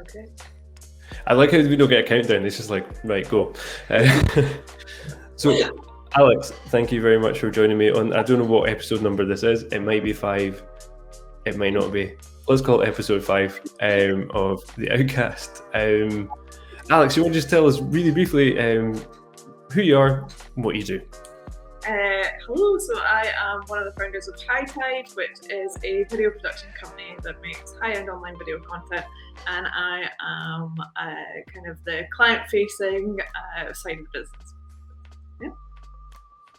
Okay. I like how we don't get a countdown. It's just like, right, go. So, Alex, thank you very much for joining me on, I don't know what episode number this is. It might be 5. It might not be. Let's call it episode 5 of the Outcast. Alex, you want to just tell us really briefly who you are, what you do? Hello, so I am one of the founders of Tide, which is a video production company that makes high-end online video content, and I am kind of the client-facing side of the business. Yeah.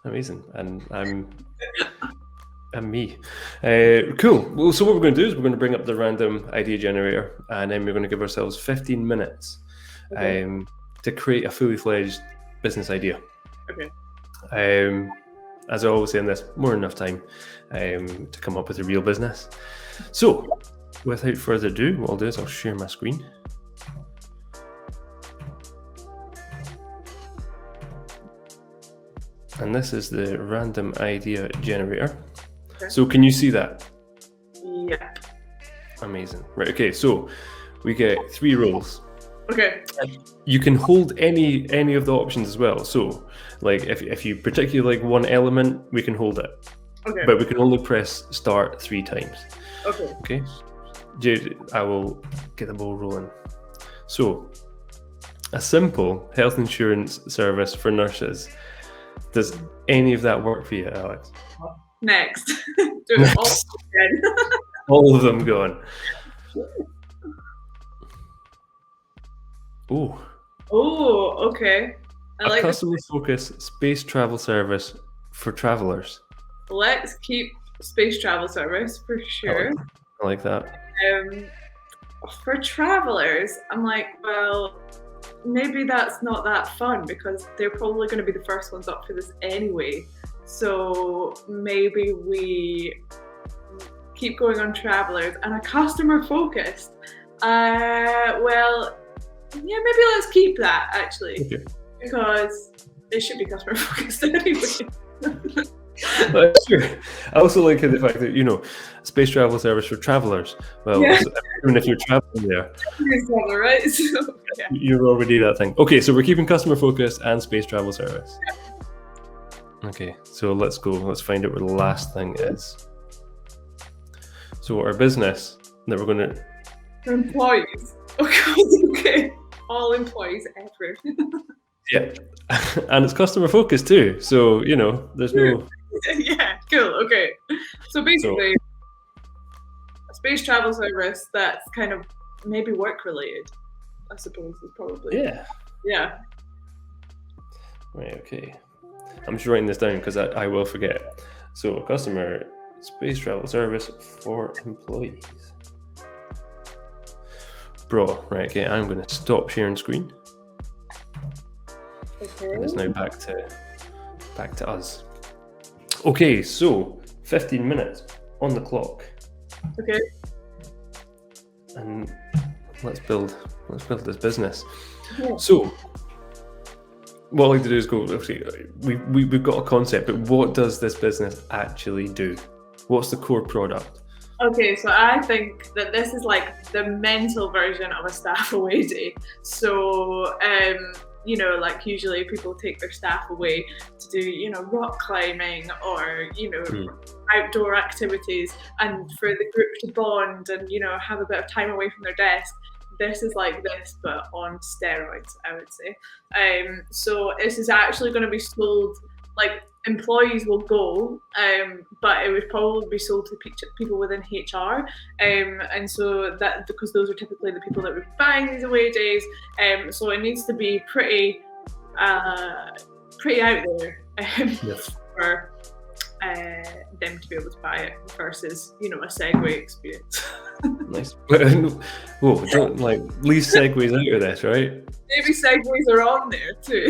Amazing, and I'm me. Cool. Well, so what we're going to do is we're going to bring up the random idea generator, and then we're going to give ourselves 15 minutes to create a fully fledged business idea. Okay. As I always say in this, more than enough time to come up with a real business. So, without further ado, what I'll do is I'll share my screen. And this is the random idea generator. Okay. So can you see that? Yeah. Amazing. Right, okay, so we get 3 roles. Okay. You can hold any of the options as well. So, like if you particularly like one element, we can hold it. Okay. But we can only press start 3 times. Okay. Okay. Jade, I will get the ball rolling. So, a simple health insurance service for nurses. Does any of that work for you, Alex? Next. Do it all again. All of them gone. Oh, okay. I like a customer-focused space travel service for travelers. Let's keep space travel service for sure. I like that. For travelers, I'm like, well, maybe that's not that fun because they're probably going to be the first ones up for this anyway. So maybe we keep going on travelers and a customer-focused. Well, yeah, maybe let's keep that actually, okay. Because it should be customer focused anyway. Sure. I also like the fact that, space travel service for travelers. Well, yeah. Even if you're traveling there, right? So, yeah. You're already that thing. Okay, so we're keeping customer focused and space travel service. Yeah. Okay, so let's go. Let's find out where the last thing is. So our business that we're going to... Employees. Okay. All employees ever. Yeah. And it's customer focused too. So, there's no... Yeah, cool. Okay. So basically, a space travel service that's kind of maybe work related, I suppose, is probably. Yeah. Yeah. Right, okay. I'm just writing this down because I will forget. So, customer space travel service for employees. Bro, right, okay, I'm going to stop sharing screen. Okay. And it's now back to us. Okay, so 15 minutes on the clock. Okay. And let's build this business. Yeah. So what I'd like to do is go, okay, we've got a concept, but what does this business actually do? What's the core product? Okay, so I think that this is like the mental version of a staff away day. So, like usually people take their staff away to do, rock climbing or, outdoor activities, and for the group to bond and, have a bit of time away from their desk. This is like this, but on steroids, I would say. So this is actually going to be sold, like employees will go, but it would probably be sold to people within HR, and so that because those are typically the people that would be buying these away days, so it needs to be pretty out there for them to be able to buy it versus a Segway experience. Nice. Whoa, don't leave Segways out of this, right? Maybe Segways are on there too.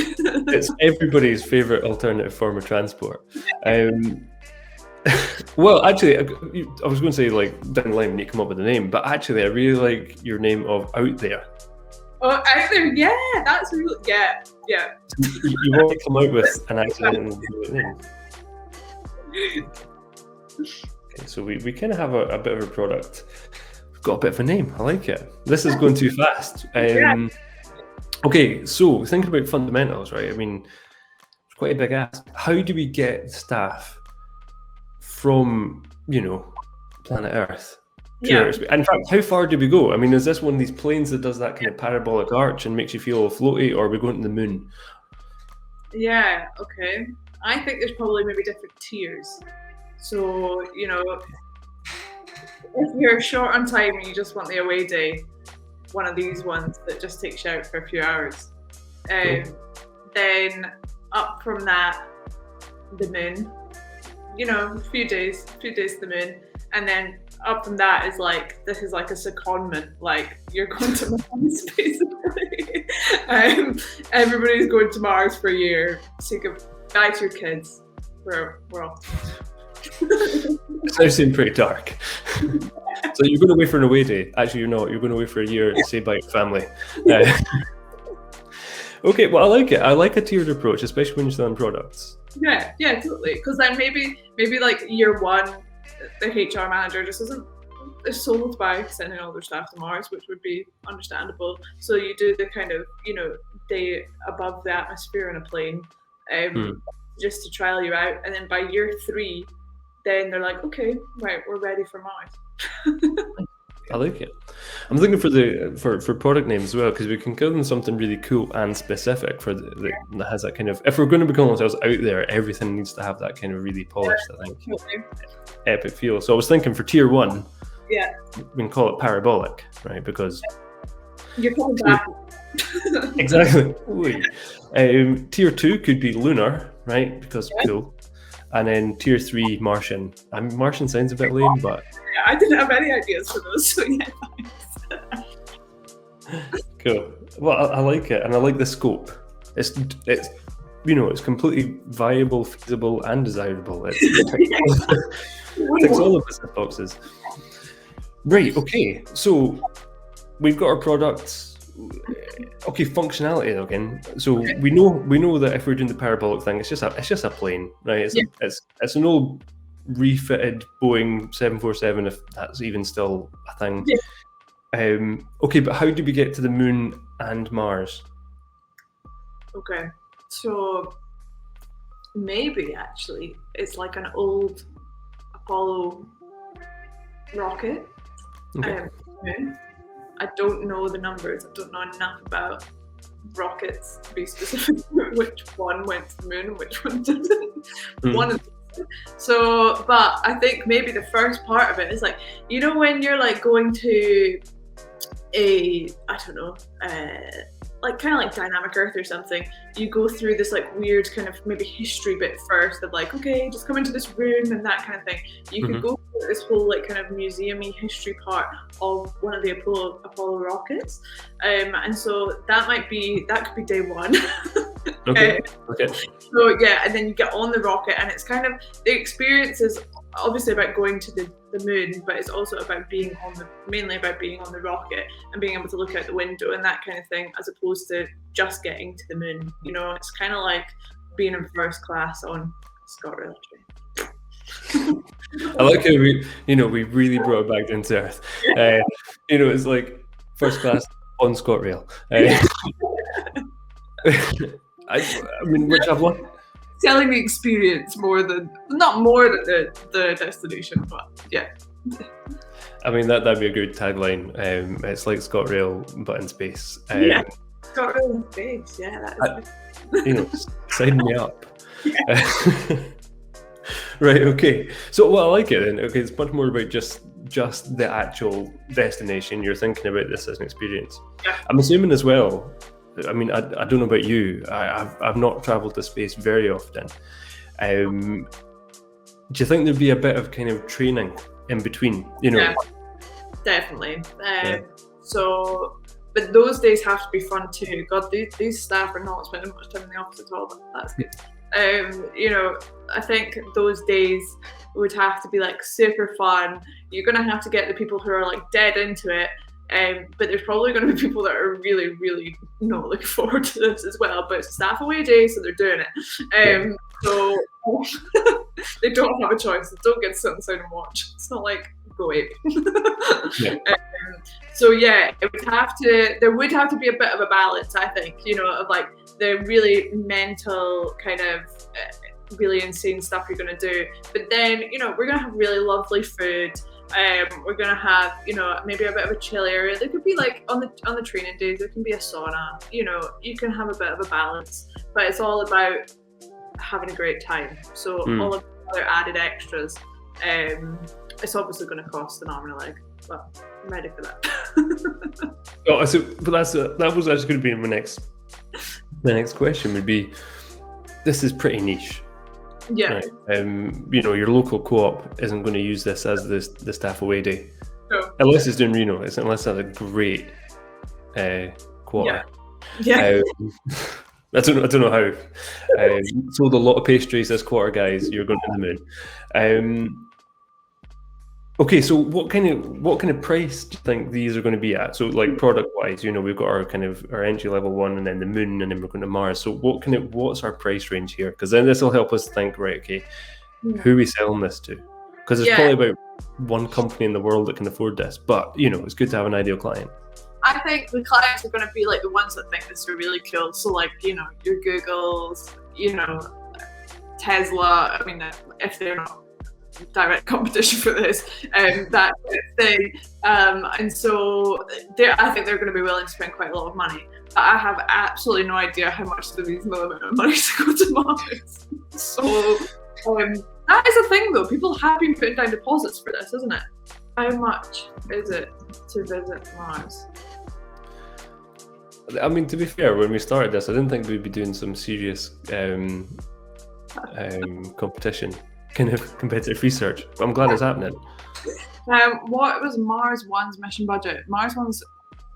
It's everybody's favourite alternative form of transport. Well, actually, I was going to say down the line when you come up with a name, but actually I really like your name of Out There. Oh, Out There, yeah, that's really, yeah. You want to come out with an accidental name. Okay, so we kind of have a bit of a product. got a bit of a name. I like it. This is going too fast. Okay, so thinking about fundamentals, right? I mean, it's quite a big ask. How do we get staff from, planet Earth to outer space? In fact, how far do we go? I mean, is this one of these planes that does that kind of parabolic arch and makes you feel all floaty, or are we going to the moon? Yeah, okay. I think there's probably maybe different tiers. So, if you're short on time and you just want the away day, one of these ones that just takes you out for a few hours. Then up from that, the moon, a few days to the moon. And then up from that is this is like a secondment, like you're going to Mars basically. Everybody's going to Mars for a year, so you can die to your kids. We're off. It sounds seem pretty dark. So you're going away for an away day. Actually, you're not. You're going away for a year to say bye to family. Okay, well, I like it. I like a tiered approach, especially when you're selling products. Yeah, totally. Because then maybe like year one, the HR manager just isn't sold by sending all their staff to Mars, which would be understandable. So you do the kind of, day above the atmosphere in a plane, just to trial you out. And then by year 3, then they're like, okay, right, we're ready for Mars. I like it. I'm thinking for product names as well, because we can give them something really cool and specific that has that kind of. If we're going to be calling ourselves out there, everything needs to have that kind of really polished, I think, epic feel. So I was thinking for tier 1, we can call it parabolic, right? Because you're coming back. Exactly. Tier 2 could be lunar, right? Because cool. And then tier 3, Martian. Martian sounds a bit lame, but I didn't have any ideas for those, so yeah. Cool. Well, I like it, and I like the scope. It's it's completely viable, feasible, and desirable. It ticks all of the boxes. Right. Okay. So we've got our products. Okay, functionality again. So we know that if we're doing the parabolic thing, it's just a plane, right? It's an old refitted Boeing 747, if that's even still a thing. Okay, but how do we get to the moon and Mars? Okay, so maybe actually it's like an old Apollo rocket. I don't know the numbers. I don't know enough about rockets to be specific which one went to the moon and which one didn't. One of them. So, but I think maybe the first part of it is when you're going to kind of like Dynamic Earth or something, you go through this weird kind of maybe history bit first of okay, just come into this room and that kind of thing. You could go through this whole kind of museum-y history part of one of the Apollo rockets, and so that could be day 1. Okay. So yeah, and then you get on the rocket, and it's kind of the experience is obviously about going to the moon, but it's also about mainly about being on the rocket and being able to look out the window and that kind of thing, as opposed to just getting to the moon. It's kind of like being in first class on ScotRail train. I like how we really brought it back down to earth. It's like first class on ScotRail. I mean, which I've won. Telling the experience not more than the destination, but yeah. I mean, that'd be a good tagline. It's like ScotRail but in space. ScotRail in space. Yeah, that is. Sign me up. Right. Okay. So, well, I like it then. Okay, it's much more about just the actual destination. You're thinking about this as an experience. Yeah. I'm assuming as well. I mean, I don't know about you. I've not travelled to space very often. Do you think there'd be a bit of kind of training in between? Yeah, definitely. So, but those days have to be fun too. God, these staff are not spending much time in the office at all, but that's good. I think those days would have to be super fun. You're gonna have to get the people who are dead into it. But there's probably going to be people that are really, really not looking forward to this as well. But it's a staff away day, so they're doing it. So they don't have a choice. They don't get to sit inside and watch. It's not like go ape. So yeah, there would have to be a bit of a balance, I think, of like the really mental kind of really insane stuff you're going to do, but then we're going to have really lovely food. We're going to have maybe a bit of a chill area. There could be like on the training days there can be a sauna. You can have a bit of a balance, but it's all about having a great time. So all of the other added extras, it's obviously going to cost an arm and a leg, but I'm ready for that. That was actually going to be my next question. Would be, this is pretty niche. Yeah. Right? Your local co-op isn't going to use this as the staff away day. No. Unless it's doing Reno. Unless it's a great quarter. Yeah. I don't know how. Sold a lot of pastries this quarter, guys. You're going to the moon. Okay, so what kind of price do you think these are going to be at? So like product wise, we've got our entry level one, and then the moon, and then we're going to Mars. So what's our price range here? Because then this will help us think, right? Okay, who are we selling this to? Because there's probably about one company in the world that can afford this, but it's good to have an ideal client. I think the clients are going to be like the ones that think this is really cool. So like your Googles, Tesla. I mean, if they're not direct competition for this, that kind of thing, and so I think they're going to be willing to spend quite a lot of money, but I have absolutely no idea how much the reasonable amount of money to go to Mars. So that is a thing though, people have been putting down deposits for this, isn't it? How much is it to visit Mars? I mean, to be fair, when we started this I didn't think we'd be doing some serious competition, kind of competitive research, but I'm glad it's happening. What was Mars One's mission budget? Mars One's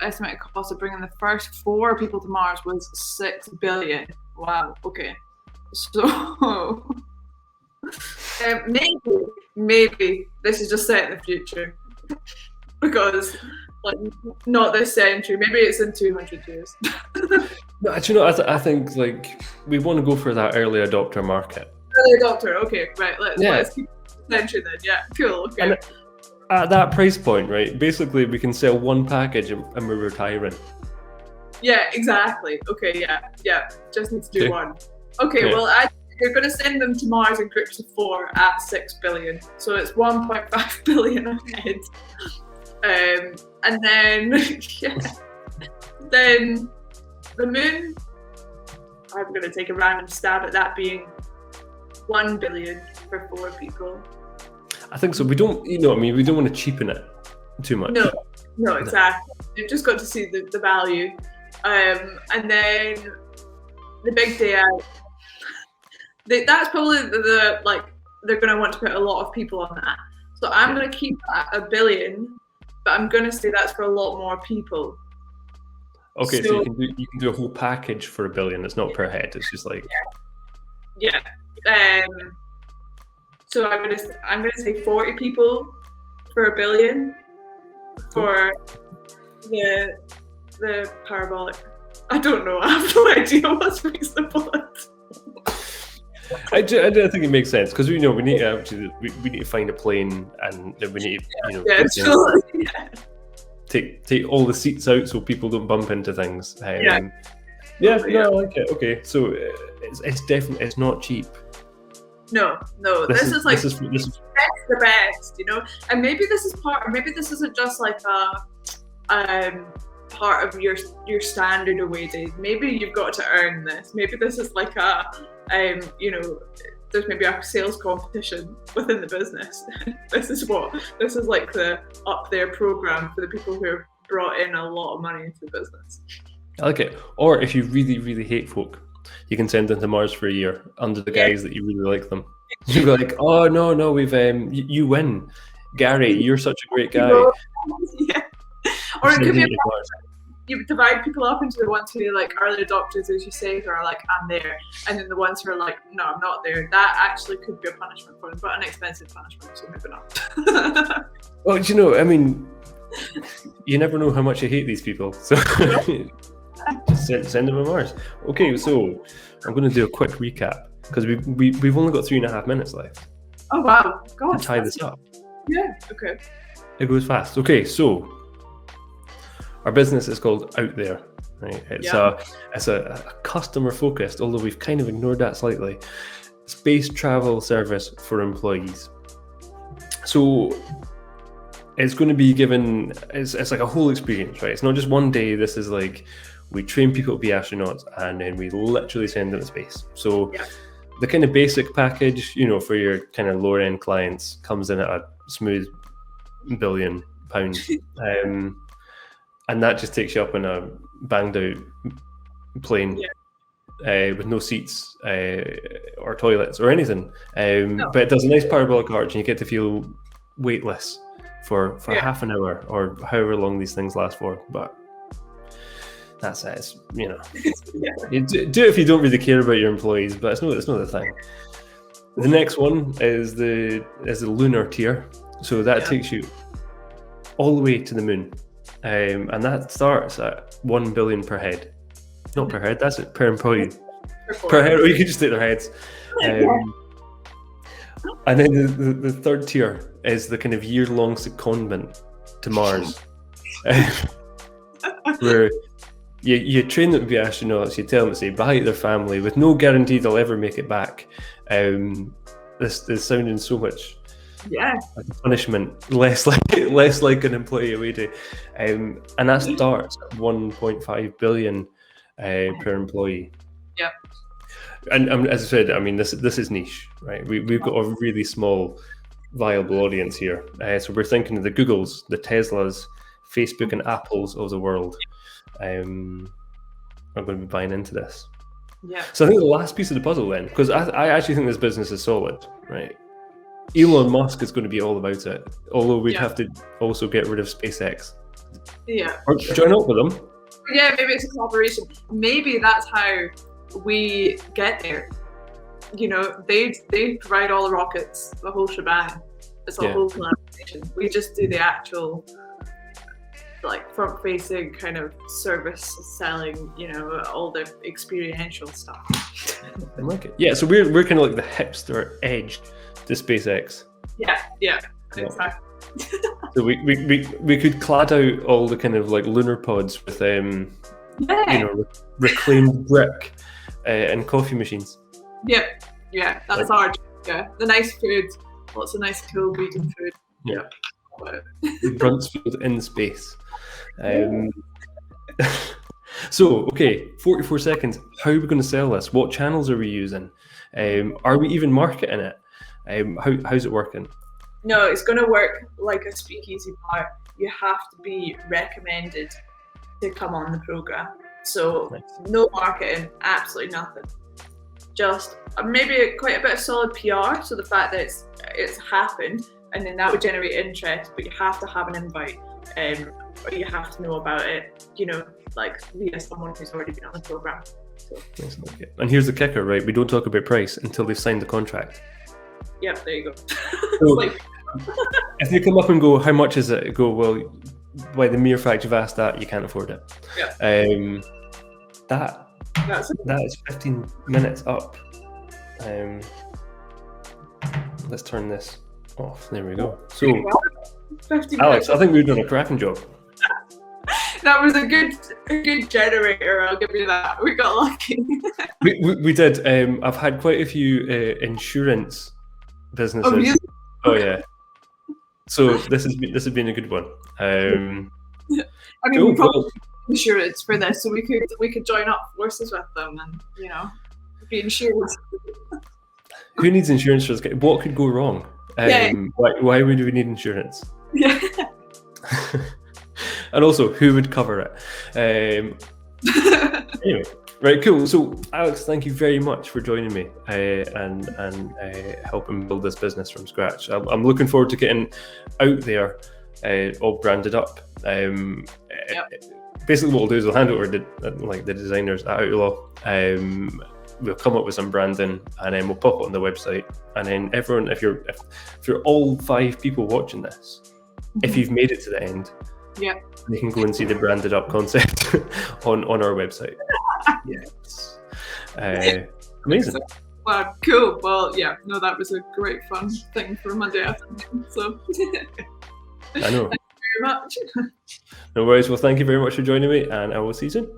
estimated cost of bringing the first 4 people to Mars was $6 billion. Wow. Okay. So maybe this is just set in the future, because like not this century. Maybe it's in 200 years. No, actually, I think like we want to go for that early adopter market. Early adopter, okay, right. Let's keep the century then. Yeah, cool. Okay. And at that price point, right? Basically, we can sell one package and we're retiring. Yeah, exactly. Okay, yeah. Just need to do one. Okay, yeah. Well, you're going to send them to Mars in groups of 4 at $6 billion. So it's 1.5 billion ahead. And then, then the moon, I'm going to take a random stab at that being 1 billion for 4 people. I think so. We don't, we don't want to cheapen it too much. No, exactly. You've just got to see the value. And then the big day out, that's probably they're going to want to put a lot of people on that. So I'm going to keep that $1 billion, but I'm going to say that's for a lot more people. Okay, so you can do a whole package for $1 billion. It's not per head. It's just like yeah. So I'm gonna say 40 people for $1 billion for the parabolic. I don't know. I have no idea what's reasonable. I think it makes sense because we need to actually we need to find a plane, and then we need to take all the seats out so people don't bump into things. I like it. Okay, so it's definitely, it's not cheap. No, this is the best, and maybe this isn't just like a part of your standard away days. Maybe you've got to earn this. Maybe this is like a there's maybe a sales competition within the business. This is like the up there program for the people who have brought in a lot of money into the business. I like it. Or if you really, really hate folk, you can send them to Mars for a year under the guise that you really like them. You go like, oh no, we've you win, Gary. You're such a great guy. Yeah. Or it could be you divide people up into the ones who are like early adopters, as you say, who are like, I'm there, and then the ones who are like, no, I'm not there. That actually could be a punishment for them, but an expensive punishment, so maybe not. Well, I mean, you never know how much you hate these people, so just send them to Mars. Okay, so I'm going to do a quick recap because we've only got 3.5 minutes left. Oh wow, God! To tie this up. Yeah. Okay. It goes fast. Okay, so our business is called Out There, right? It's a customer focused, although we've kind of ignored that slightly, space travel service for employees. So it's going to be given, it's like a whole experience, right? It's not just one day. This is like, we train people to be astronauts and then we literally send them to space. So the kind of basic package, you know, for your kind of lower end clients comes in at a smooth £1 billion. And that just takes you up in a banged out plane with no seats or toilets or anything. But it does a nice parabolic arch and you get to feel weightless for half an hour or however long these things last for. But that's it. It's, you know, you do it if you don't really care about your employees, but it's not the thing. The next one is the lunar tier. So that takes you all the way to the moon. And that starts at 1 billion per head. Not per head, that's it, per employee. Per head, or you can just take their heads. And then the third tier is the kind of year-long secondment to Mars. Where you train them to be astronauts, you tell them to say bye to their family with no guarantee they'll ever make it back. This is sounding so much like a punishment, less like an employee away day. And that starts at 1.5 billion per employee. Yeah. And as I said, I mean, this is niche, right? We've got a really small viable audience here. So we're thinking of the Googles, the Teslas, Facebook and Apples of the world are going to be buying into this. Yeah. So I think the last piece of the puzzle then, because I actually think this business is solid, right? Elon Musk is going to be all about it, although we'd have to also get rid of SpaceX. Yeah. Or join up with them. Yeah, maybe it's a collaboration. Maybe that's how we get there. You know, they provide all the rockets, the whole shebang. It's a whole collaboration. We just do the actual, like, front-facing kind of service selling, you know, all the experiential stuff. I like it. Yeah, so we're kind of like the hipster edge to SpaceX. Yeah, exactly. So we could clad out all the kind of like lunar pods with you know, reclaimed brick and coffee machines. Yeah, that's our job. Yeah, the nice food, lots of nice cool vegan food. Yeah, Bruntsfield in space. So, okay, 44 seconds. How are we going to sell this? What channels are we using? Are we even marketing it? How's it working? No, it's going to work like a speakeasy bar. You have to be recommended to come on the program. So no marketing, absolutely nothing. Just maybe quite a bit of solid PR. So the fact that it's happened, and then that would generate interest. But you have to have an invite, or you have to know about it. You know, like via someone who's already been on the program. So. And here's the kicker, right? We don't talk about price until they've signed the contract. Yep, there you go. So, if they come up and go, how much is it? Go, well, by the mere fact you've asked that, you can't afford it. Yeah. That is 15 minutes up. Let's turn this off. There we go. So, Alex, I think we've done a cracking job. That was a good generator, I'll give you that. We got lucky. we did. I've had quite a few insurance businesses. Oh yeah. So this has been a good one. I mean, we probably need insurance for this, so we could join up forces with them and, you know, be insured. Who needs insurance for this? What could go wrong? Why would we need insurance? Yeah. And also, who would cover it? Anyway, right, cool. So, Alex, thank you very much for joining me and helping build this business from scratch. I'm looking forward to getting out there, all branded up. Basically, what we'll do is we'll hand over the designers at Outlaw. We'll come up with some branding, and then we'll pop it on the website. And then everyone, if you're all 5 people watching this, if you've made it to the end, you can go and see the branded up concept on our website. Yes. Amazing. Wow, cool. Well, yeah, no, that was a great fun thing for a Monday afternoon. So I know. Thank you very much. No worries. Well, thank you very much for joining me, and I will see you soon.